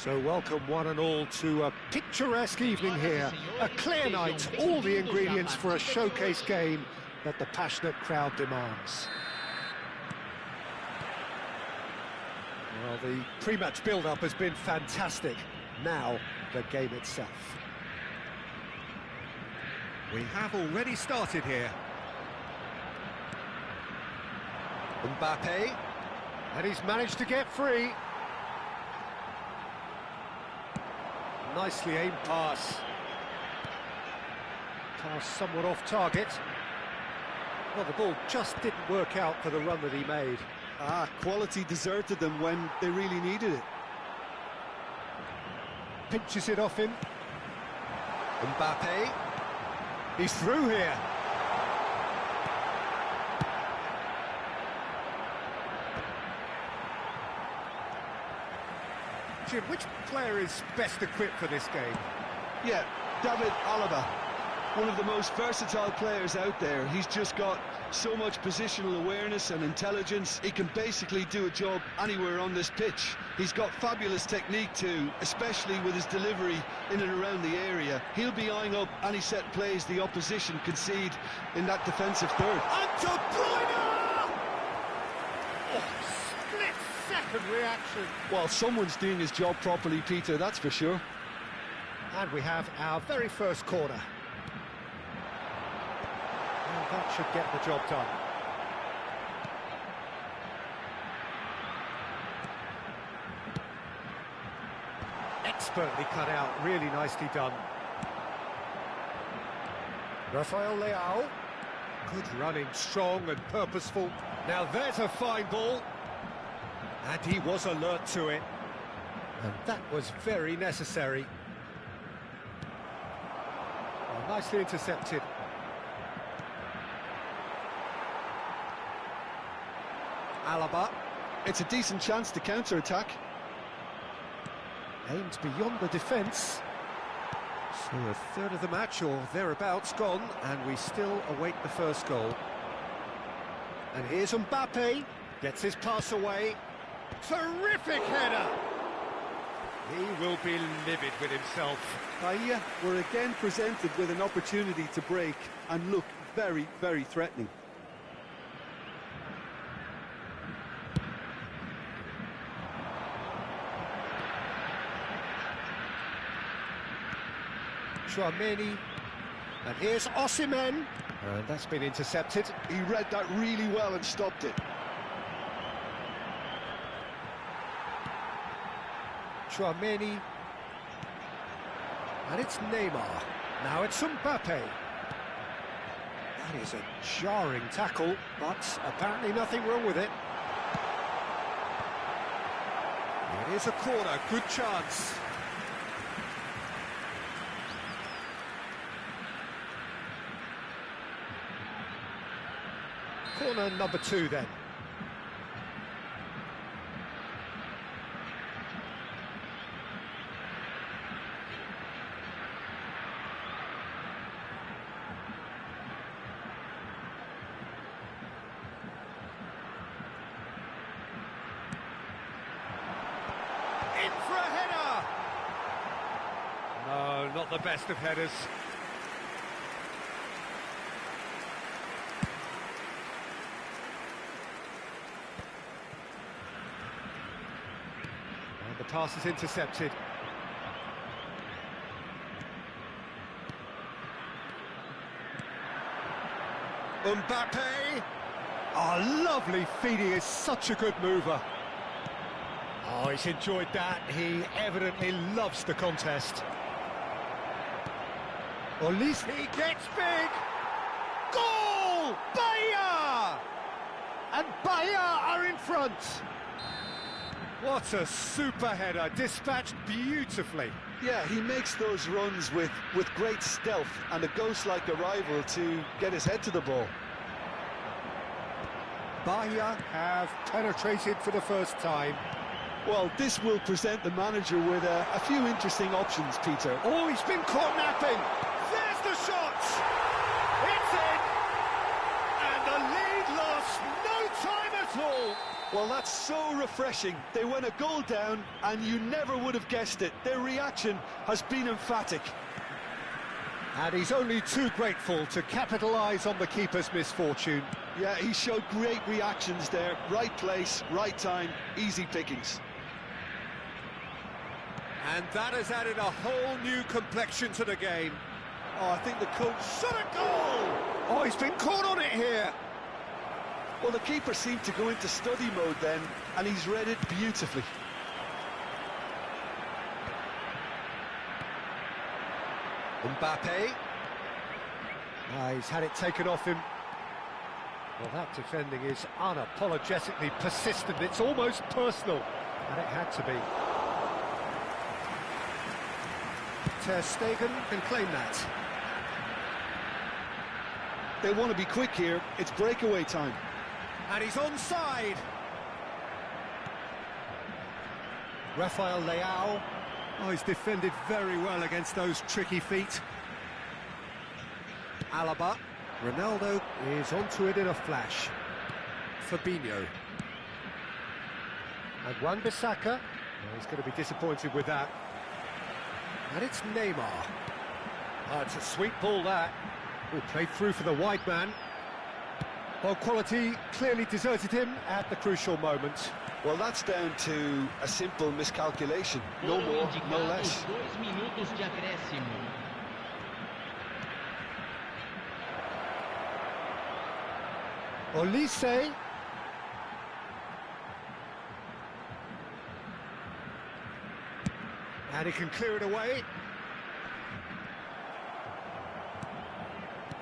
So welcome one and all to a picturesque evening here. A clear night, all the ingredients for a showcase game that the passionate crowd demands. Well, the pre-match build-up has been fantastic. Now, the game itself. We have already started here. Mbappe, and he's managed to get free. Nicely aimed pass. Pass somewhat off target. Well, the ball just didn't work out for the run that he made. Quality deserted them when they really needed it. Pinches it off him. Mbappe. He's through here. Jim, which player is best equipped for this game? Yeah, David Alaba. One of the most versatile players out there. He's just got so much positional awareness and intelligence. He can basically do a job anywhere on this pitch. He's got fabulous technique too, especially with his delivery in and around the area. He'll be eyeing up any set plays the opposition concede in that defensive third. And De Bruyne! Oh, split-second reaction. Well, someone's doing his job properly, Peter, that's for sure. And we have our very first corner. That should get the job done. Expertly cut out, really nicely done. Rafael Leao. Good running, strong and purposeful. Now there's a fine ball. And he was alert to it. And that was very necessary. Well, nicely intercepted. Alaba. It's a decent chance to counter-attack. Aimed beyond the defence. So a third of the match or thereabouts gone, and we still await the first goal. And here's Mbappe. Gets his pass away. Terrific header! He will be livid with himself. We're again presented with an opportunity to break and look very, very threatening. Tchouameni, and here's Osimhen, and that's been intercepted. He read that really well and stopped it. Tchouameni, and it's Neymar. Now it's Mbappe. That is a jarring tackle, but apparently nothing wrong with it. It is a corner, good chance. Corner number 2 then. In for a header! No, not the best of headers. The pass is intercepted. Mbappe! Oh, lovely feed, he is such a good mover. Oh, he's enjoyed that. He evidently loves the contest. Olise, he gets big! Goal! Bahia! And Bahia are in front. What a super header, dispatched beautifully. Yeah, he makes those runs with great stealth and a ghost-like arrival to get his head to the ball. Bahia have penetrated for the first time. Well, this will present the manager with a few interesting options, Peter. Oh, he's been caught napping. There's the shot. It's in. And the lead lost no time at all. Well, that's so refreshing. They went a goal down, and you never would have guessed it. Their reaction has been emphatic. And he's only too grateful to capitalise on the keeper's misfortune. Yeah, he showed great reactions there. Right place, right time, easy pickings. And that has added a whole new complexion to the game. Oh, I think the coach shot a goal! Oh, he's been caught on it here. Well, the keeper seemed to go into study mode then, and he's read it beautifully. Mbappe. He's had it taken off him. Well, that defending is unapologetically persistent. It's almost personal, and it had to be. Ter Stegen can claim that. They want to be quick here. It's breakaway time. And he's onside. Rafael Leao. Oh, he's defended very well against those tricky feet. Alaba. Ronaldo is onto it in a flash. Fabinho. And Wan-Bissaka. Oh, he's going to be disappointed with that. And it's Neymar. Oh, it's a sweet ball, that. Oh, played through for the wide man. Well, quality clearly deserted him at the crucial moment. Well, that's down to a simple miscalculation. No more, no less. Olise. And he can clear it away.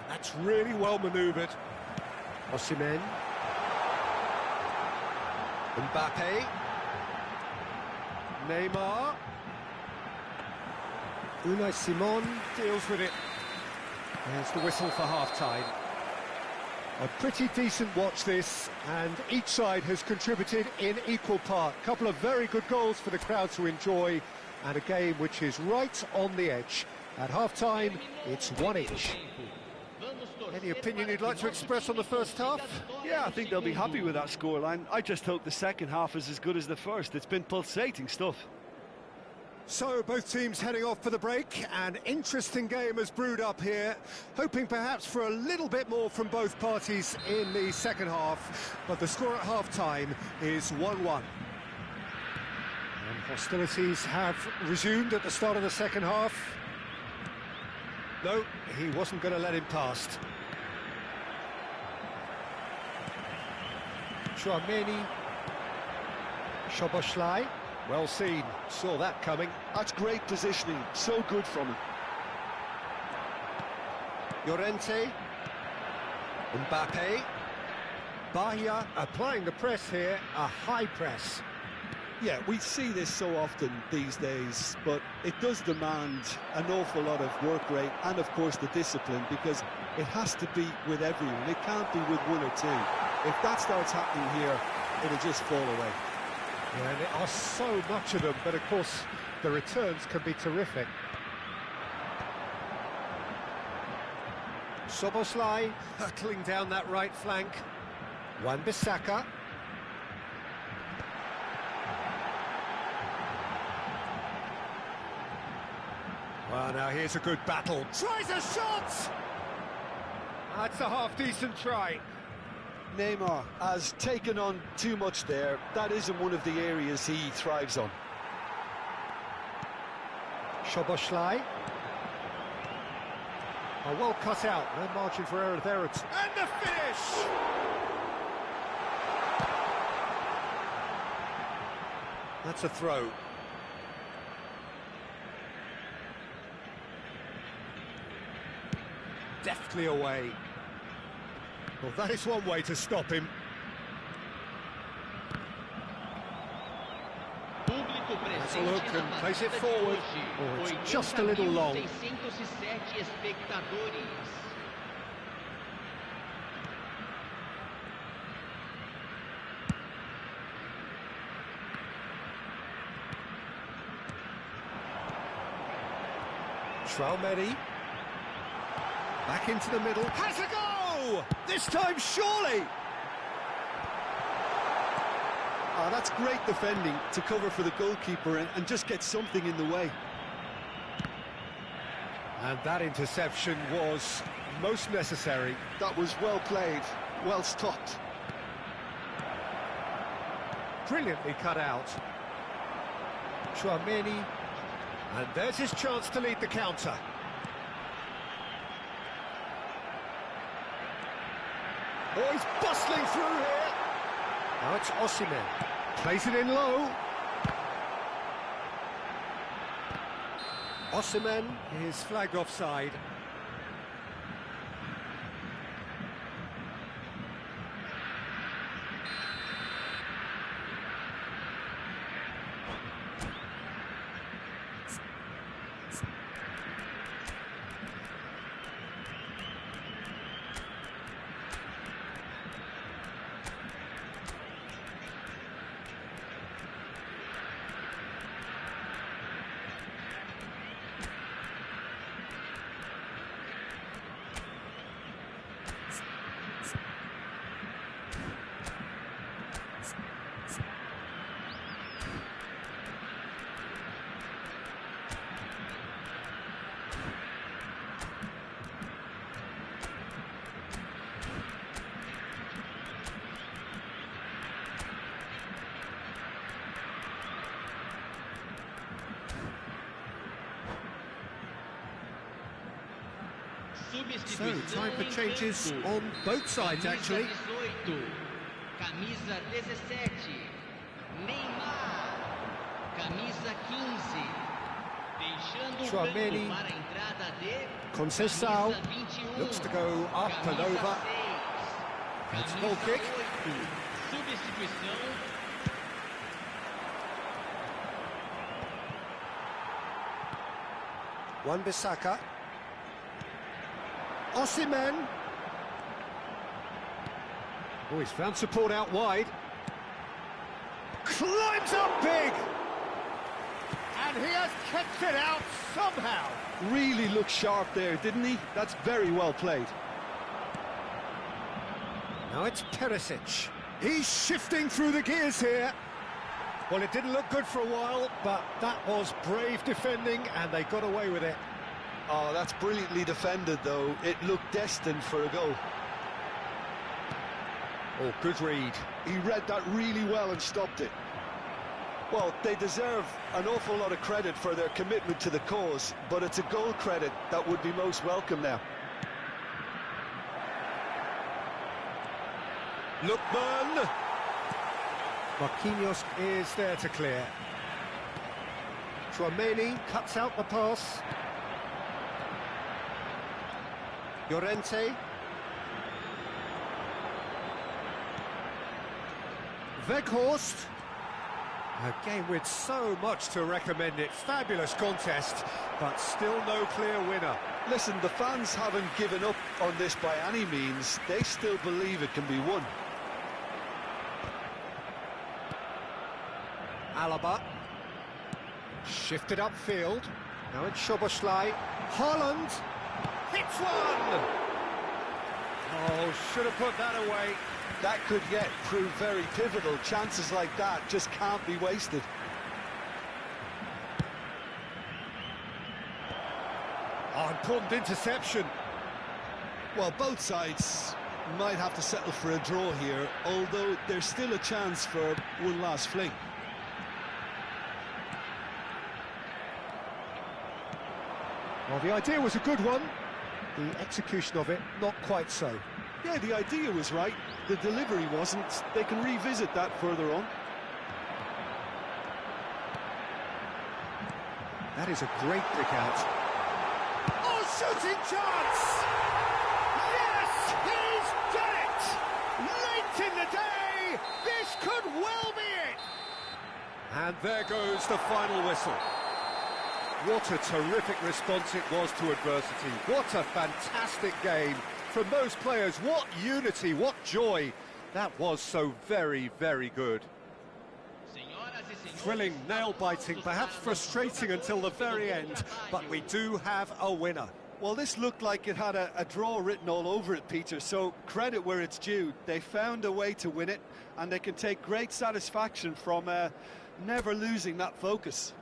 That's really well manoeuvred. Osimhen. Mbappe. Neymar. Unai Simon deals with it. There's the whistle for half-time. A pretty decent watch this, and each side has contributed in equal part. A couple of very good goals for the crowd to enjoy, and a game which is right on the edge. At half-time, it's one each. Any opinion you'd like to express on the first half? Yeah, I think they'll be happy with that scoreline. I just hope the second half is as good as the first. It's been pulsating stuff. So, both teams heading off for the break. An interesting game has brewed up here, hoping perhaps for a little bit more from both parties in the second half. But the score at half-time is 1-1. And hostilities have resumed at the start of the second half. No, he wasn't going to let him past. Chouameni. Szoboszlai. Well seen, saw that coming. That's great positioning, so good from him. Llorente. Mbappe. Bahia applying the press here, a high press. Yeah, we see this so often these days, but it does demand an awful lot of work rate and, of course, the discipline, because it has to be with everyone. It can't be with one or two. If that starts happening here, it'll just fall away. Yeah, and there are so much of them, but, of course, the returns can be terrific. Szoboszlai hurtling down that right flank. Wan-Bissaka. Well, now here's a good battle. Tries a shot! That's a half-decent try. Neymar has taken on too much there. That isn't one of the areas he thrives on. Szoboszlai. Oh, well cut out. No margin for error there. And the finish! That's a throw. Deftly away. Well, that is one way to stop him. Let's look and place it forward. Oh, it's just a little long. Chouameni. Back into the middle. Has a go! This time, surely! Oh, that's great defending to cover for the goalkeeper and just get something in the way. And that interception was most necessary. That was well played, well stopped. Brilliantly cut out. Chouameni. And there's his chance to lead the counter. Oh, he's bustling through here. Now it's Osimhen. Plays it in low. Osimhen is flagged offside. So, time for changes on both sides, actually. Camisa 17, Neymar. Camisa 15, deixando o campo para a entrada de Conceição looks to go up and over. It's a goal kick. Substituição. Wan-Bissaka. Osimhen. Oh, he's found support out wide. Climbs up big! And he has kept it out somehow. Really looked sharp there, didn't he? That's very well played. Now it's Perisic. He's shifting through the gears here. Well, it didn't look good for a while, but that was brave defending, and they got away with it. Oh, that's brilliantly defended, though. It looked destined for a goal. Oh, good read. He read that really well and stopped it. Well, they deserve an awful lot of credit for their commitment to the cause, but it's a goal credit that would be most welcome now. Lookman. Marquinhos is there to clear. Chouameni cuts out the pass. Llorente. Weghorst. A game with so much to recommend it. Fabulous contest, but still no clear winner. Listen, the fans haven't given up on this by any means. They still believe it can be won. Alaba. Shifted upfield. Now it's Szoboszlai. Haaland. Hits one! Oh, should have put that away. That could yet prove very pivotal. Chances like that just can't be wasted. Oh, important interception. Well, both sides might have to settle for a draw here, although there's still a chance for one last fling. Well, the idea was a good one. The execution of it, not quite so. Yeah, the idea was right. The delivery wasn't. They can revisit that further on. That is a great pick out. Oh, shooting chance! Yes, he's done it! Late in the day, this could well be it! And there goes the final whistle. What a terrific response it was to adversity. What a fantastic game from those players. What unity, what joy. That was so very, very good. Thrilling, nail-biting, perhaps frustrating until the very end, but we do have a winner. Well, this looked like it had a draw written all over it, Peter, so credit where it's due. They found a way to win it, and they can take great satisfaction from never losing that focus.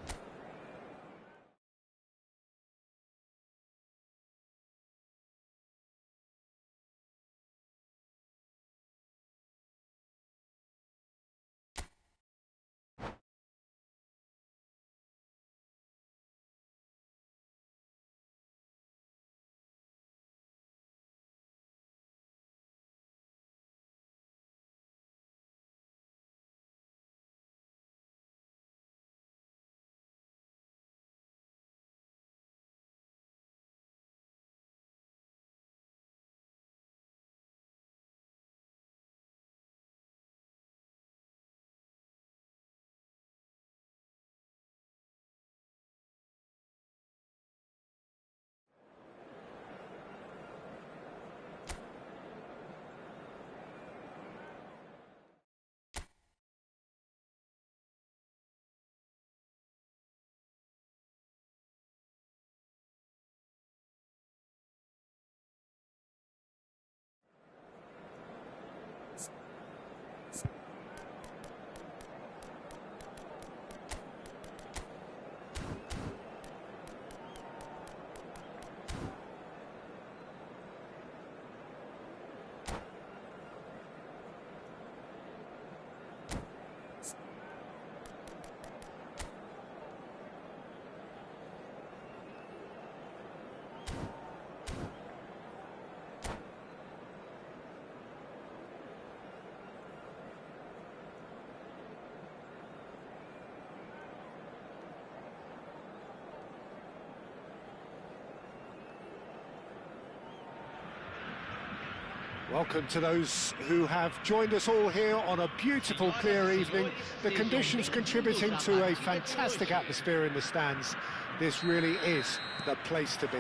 Welcome to those who have joined us all here on a beautiful, clear evening. The conditions contributing to a fantastic atmosphere in the stands. This really is the place to be.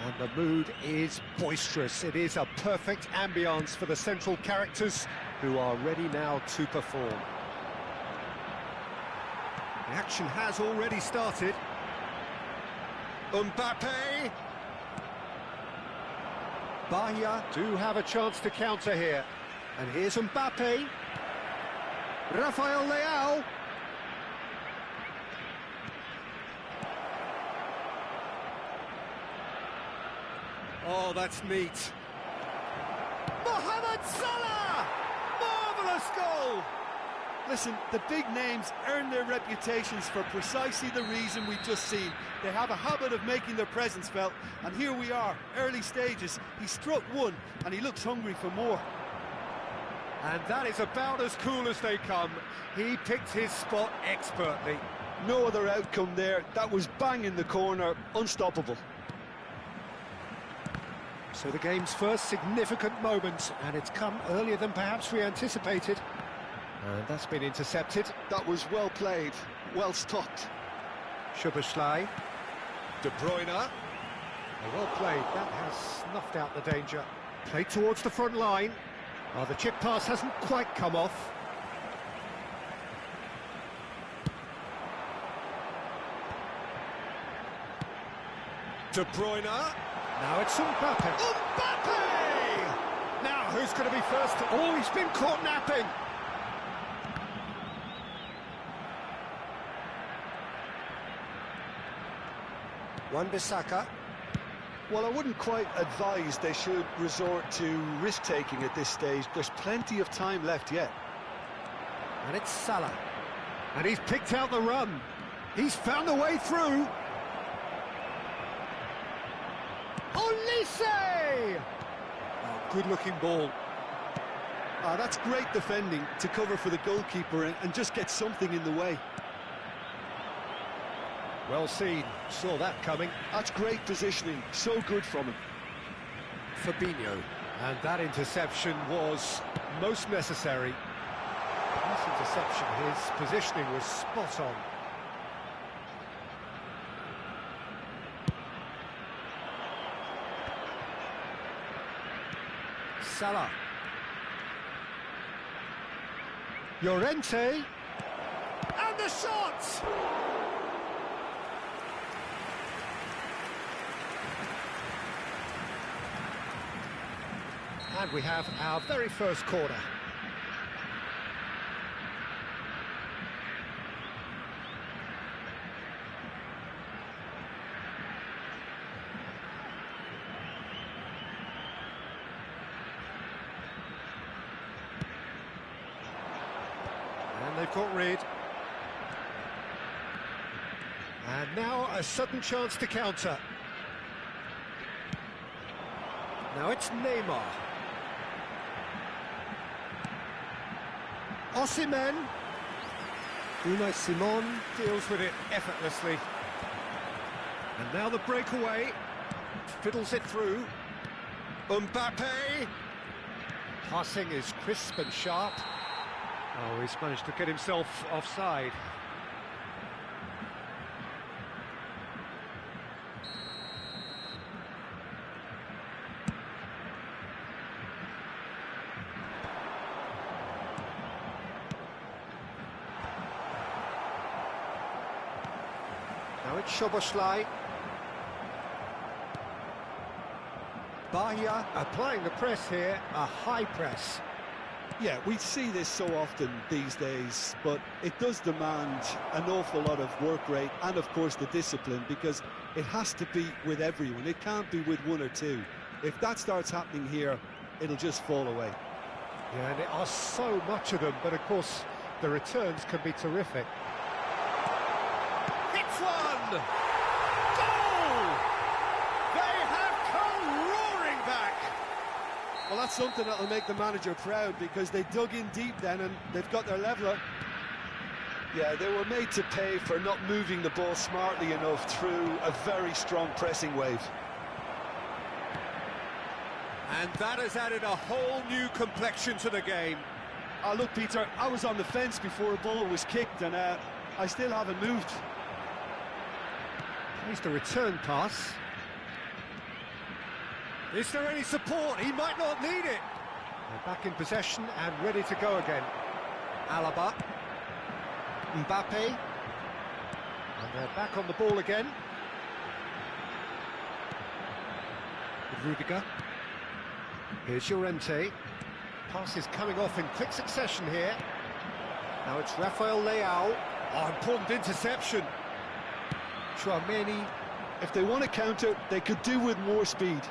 And the mood is boisterous. It is a perfect ambience for the central characters who are ready now to perform. The action has already started. Mbappe. Bahia do have a chance to counter here. And here's Mbappe. Rafael Leao. Oh, that's neat. Mohamed Salah! Marvellous goal! Listen, the big names earn their reputations for precisely the reason we've just seen. They have a habit of making their presence felt, and here we are, early stages. He struck one, and he looks hungry for more. And that is about as cool as they come. He picked his spot expertly. No other outcome there. That was bang in the corner, unstoppable. So the game's first significant moment, and it's come earlier than perhaps we anticipated. And that's been intercepted. That was well played, well stopped. Szoboszlai. De Bruyne. Well played, that has snuffed out the danger. Played towards the front line. Oh, the chip pass hasn't quite come off. De Bruyne. Now it's Mbappe. Mbappe! Now who's going to be first? Oh, he's been caught napping. Wan-Bissaka. Well, I wouldn't quite advise they should resort to risk-taking at this stage. There's plenty of time left yet. And it's Salah. And he's picked out the run. He's found a way through. Olise! Oh, good-looking ball. That's great defending to cover for the goalkeeper and just get something in the way. Well seen, saw that coming. That's great positioning, so good from him. Fabinho, and that interception was most necessary. This interception, his positioning was spot on. Salah. Llorente. And the shot! And we have our very first corner. And they've got rid. And now a sudden chance to counter. Now it's Neymar. Osimhen. Unai Simon deals with it effortlessly. And now the breakaway. Fiddles it through. Mbappe. Passing is crisp and sharp. Oh, he's managed to get himself offside. Now it's Szoboszlai. Bahia applying the press here, a high press. Yeah, we see this so often these days, but it does demand an awful lot of work rate and, of course, the discipline, because it has to be with everyone. It can't be with one or two. If that starts happening here, it'll just fall away. Yeah, and there are so much of them, but of course, the returns can be terrific. Hits one! Goal! They have come roaring back! Well, that's something that'll make the manager proud, because they dug in deep then and they've got their leveller. Yeah, they were made to pay for not moving the ball smartly enough through a very strong pressing wave. And that has added a whole new complexion to the game. Oh, look, Peter, I was on the fence before a ball was kicked, and I still haven't moved. Here's the return pass. Is there any support? He might not need it. They're back in possession and ready to go again. Alaba. Mbappe. And they're back on the ball again. With Rudiger. Here's Llorente. Pass is coming off in quick succession here. Now it's Rafael Leao. Oh, important interception. Tchouaméni. If they want to counter, they could do with more speed.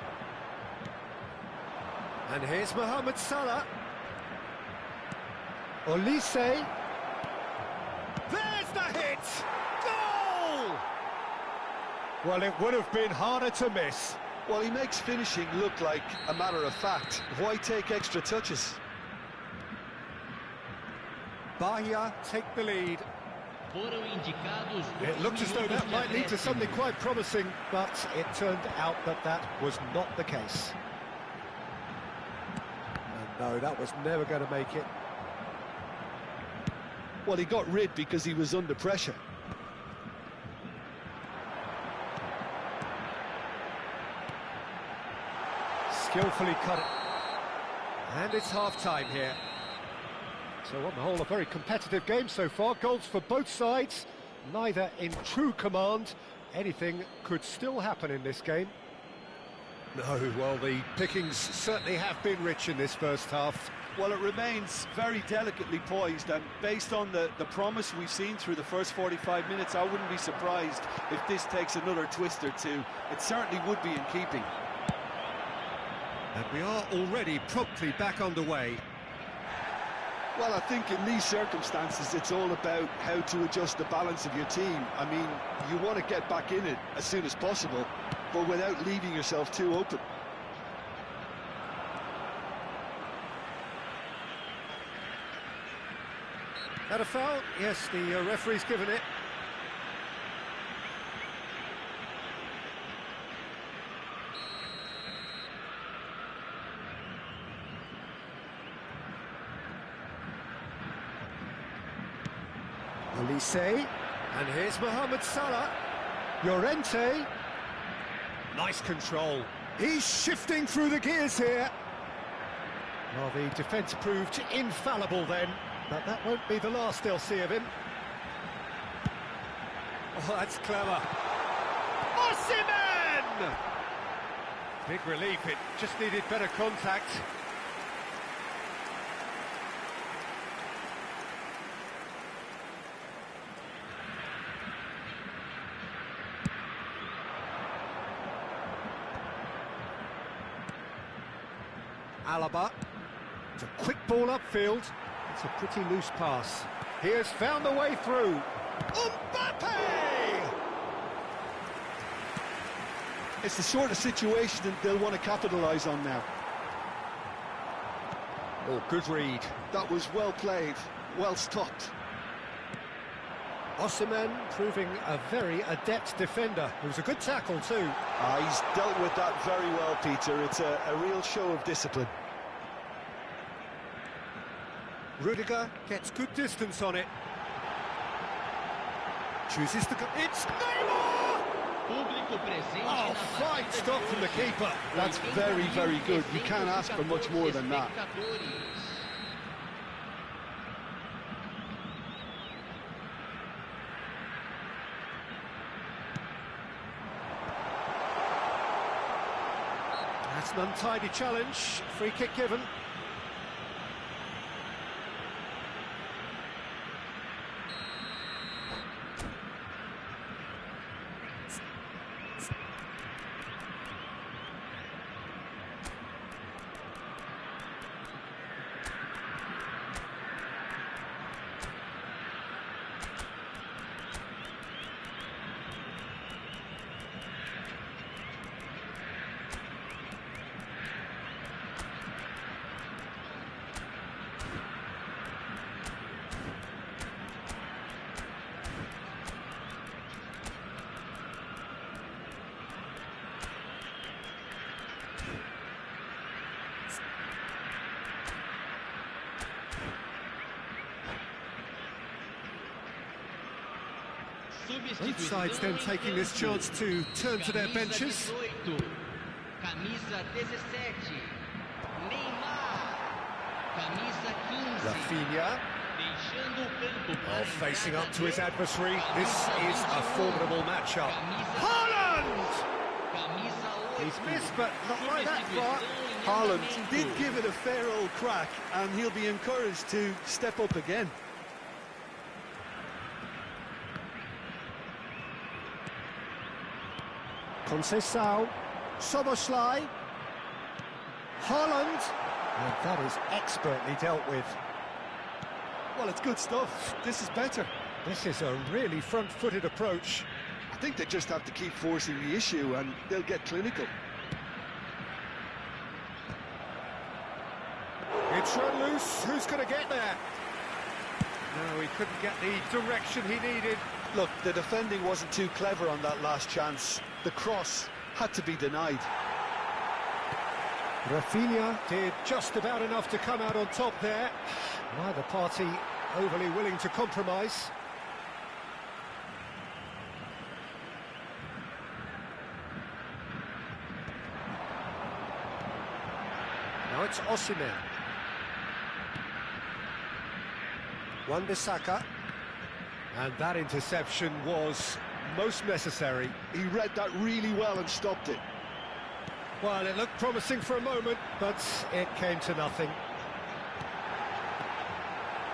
And here's Mohamed Salah. Olise. There's the hit! Goal! Well, it would have been harder to miss. Well, he makes finishing look like a matter of fact. Why take extra touches? Bahia take the lead. It looked as though that might lead to something quite promising, but it turned out that that was not the case. And no, that was never going to make it. Well, he got rid because he was under pressure. Skillfully cut it. And it's half-time here. So on the whole, a very competitive game so far. Goals for both sides, neither in true command. Anything could still happen in this game. No, well, the pickings certainly have been rich in this first half. Well, it remains very delicately poised, and based on the promise we've seen through the first 45 minutes, I wouldn't be surprised if this takes another twist or two. It certainly would be in keeping. And we are already promptly back underway. Well, I think in these circumstances, it's all about how to adjust the balance of your team. I mean, you want to get back in it as soon as possible, but without leaving yourself too open. Had a foul? Yes, the referee's given it. Olise, and here's Mohamed Salah. Llorente. Nice control. He's shifting through the gears here. Well, the defence proved infallible then, but that won't be the last they'll see of him. Oh, that's clever. Osimhen! Big relief, it just needed better contact. Alaba. It's a quick ball upfield. It's a pretty loose pass. He has found the way through. Mbappe! It's the sort of situation that they'll want to capitalise on now. Oh, good read. That was well played, well stopped. Osimhen proving a very adept defender. It was a good tackle too. He's dealt with that very well, Peter. It's a real show of discipline. Rudiger gets good distance on it. Chooses to go. It's Neymar! Oh, fine stop from the keeper. That's very, very good. You can't ask for much more than that. That's an untidy challenge. Free kick given. Both sides then taking this chance to turn to their benches. Camisa 17, Neymar. Camisa 15. Rafinha. Deixando o campo. Facing up to his adversary. This is a formidable matchup. Haaland! He's missed, but not right that far. Haaland did give it a fair old crack, and he'll be encouraged to step up again. Conceição, Szoboszlai, Haaland, and that is expertly dealt with. Well, it's good stuff. This is better. This is a really front-footed approach. I think they just have to keep forcing the issue and they'll get clinical. It's run loose. Who's going to get there? No, he couldn't get the direction he needed. Look, the defending wasn't too clever on that last chance. The cross had to be denied. Rafinha did just about enough to come out on top there. Neither party overly willing to compromise. Now it's Osimhen. Wan-Bissaka. And that interception was most necessary. He read that really well and stopped it. Well, it looked promising for a moment, but it came to nothing.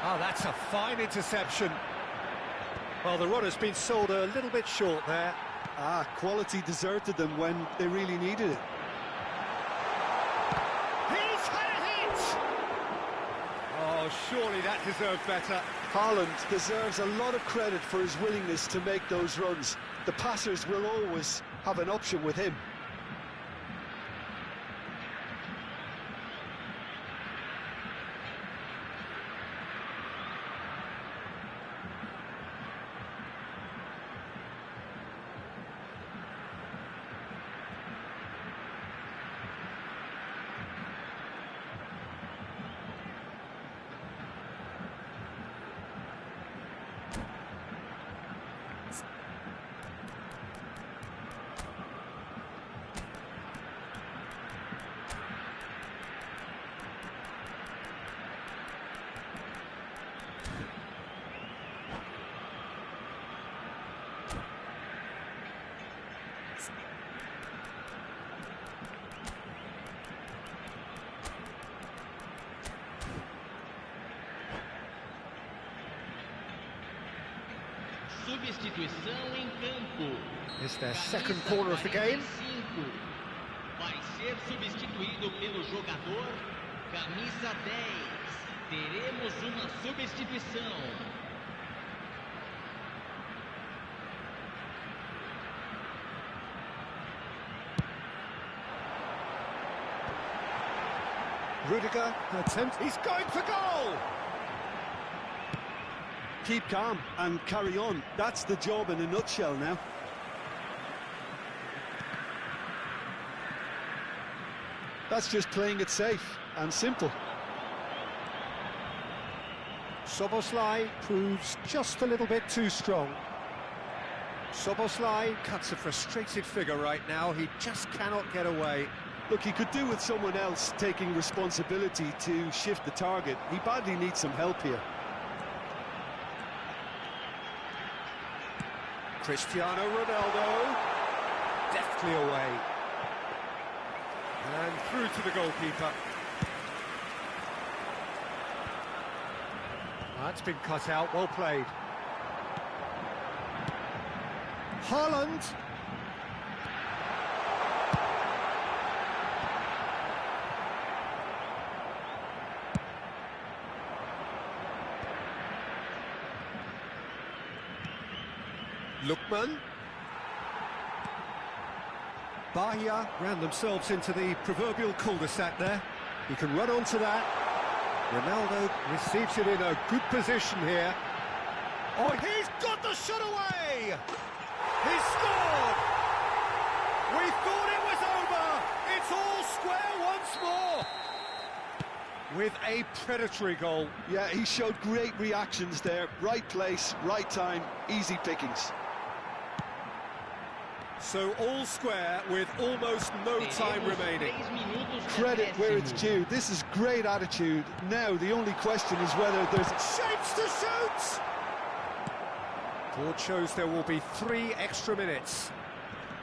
Oh, that's a fine interception. Well, the run has been sold a little bit short there. Quality deserted them when they really needed it. He's had a hit! Oh, surely that deserved better. Haaland deserves a lot of credit for his willingness to make those runs. The passers will always have an option with him. Substituição em campo. It's their second corner of the game. Vai ser substituído pelo jogador Camisa 10. Teremos uma substituição. Rudiger attempt. He's going for goal. Keep calm and carry on. That's the job in a nutshell now. That's just playing it safe and simple. Szoboszlai proves just a little bit too strong. Szoboszlai cuts a frustrated figure right now. He just cannot get away. Look, he could do with someone else taking responsibility to shift the target. He badly needs some help here. Cristiano Ronaldo, deftly away. And through to the goalkeeper. That's been cut out, well played. Haaland. Lookman. Bahia ran themselves into the proverbial cul-de-sac there. He can run onto that. Ronaldo receives it in a good position here. Oh, he's got the shot away! He scored! We thought it was over! It's all square once more! With a predatory goal. Yeah, he showed great reactions there. Right place, right time, easy pickings. So all square with almost no time remaining. Credit where it's due. This is great attitude. Now the only question is whether there's shapes to shoot. Board shows there will be 3 extra minutes.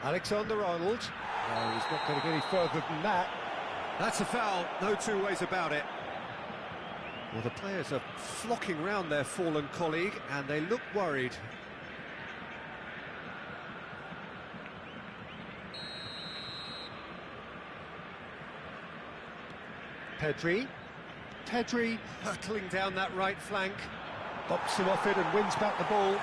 Alexander-Arnold. No, he's not going to get any further than that. That's a foul, no two ways about it. Well, the players are flocking round their fallen colleague and they look worried. Pedri hurtling down that right flank, bops him off it and wins back the ball.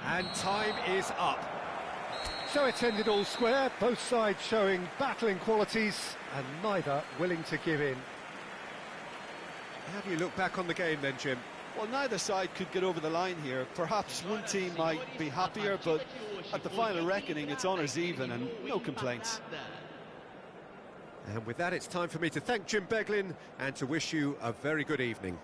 And time is up. So it's ended all square, both sides showing battling qualities and neither willing to give in. How do you look back on the game then, Jim? Well, neither side could get over the line here. Perhaps one team might be happier, but at the final reckoning, it's honours even and no complaints. And with that, it's time for me to thank Jim Beglin and to wish you a very good evening.